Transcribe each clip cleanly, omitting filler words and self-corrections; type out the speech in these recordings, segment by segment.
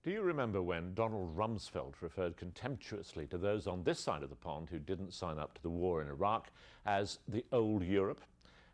Do you remember when Donald Rumsfeld referred contemptuously to those on this side of the pond who didn't sign up to the war in Iraq as the old Europe?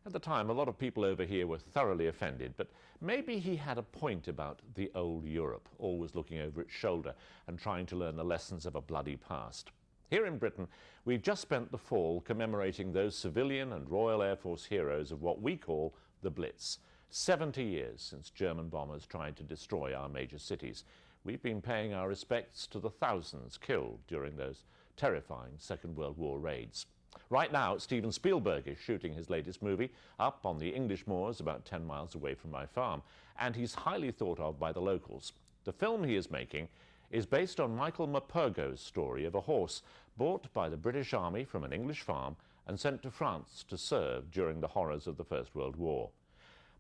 At the time, a lot of people over here were thoroughly offended, but maybe he had a point about the old Europe, always looking over its shoulder and trying to learn the lessons of a bloody past. Here in Britain, we've just spent the fall commemorating those civilian and Royal Air Force heroes of what we call the Blitz. 70 years since German bombers tried to destroy our major cities. We've been paying our respects to the thousands killed during those terrifying Second World War raids. Right now, Steven Spielberg is shooting his latest movie up on the English moors about 10 miles away from my farm, and he's highly thought of by the locals. The film he is making is based on Michael Morpurgo's story of a horse bought by the British Army from an English farm and sent to France to serve during the horrors of the First World War.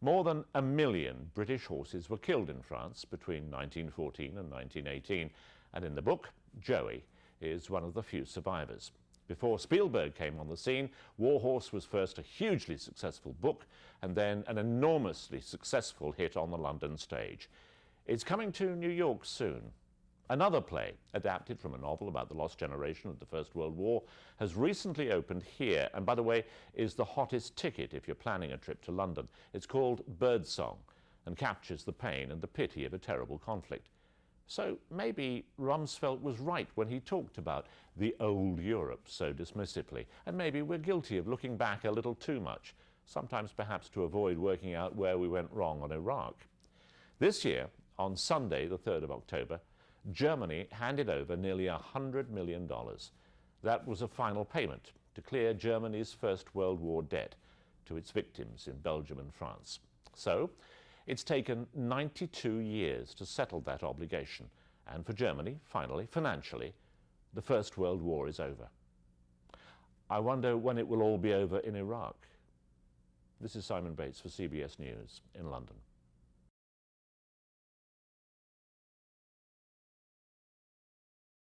More than 1 million British horses were killed in France between 1914 and 1918, and in the book, Joey is one of the few survivors. Before Spielberg came on the scene, War Horse was first a hugely successful book and then an enormously successful hit on the London stage. It's coming to New York soon. Another play, adapted from a novel about the lost generation of the First World War, has recently opened here, and by the way, is the hottest ticket if you're planning a trip to London. It's called Birdsong and captures the pain and the pity of a terrible conflict. So maybe Rumsfeld was right when he talked about the old Europe so dismissively, and maybe we're guilty of looking back a little too much, sometimes perhaps to avoid working out where we went wrong on Iraq. This year, on Sunday, the 3rd of October, Germany handed over nearly $100 million. That was a final payment to clear Germany's First World War debt to its victims in Belgium and France. So, it's taken 92 years to settle that obligation, and for Germany, finally, financially, the First World War is over. I wonder when it will all be over in Iraq. This is Simon Bates for CBS News in London.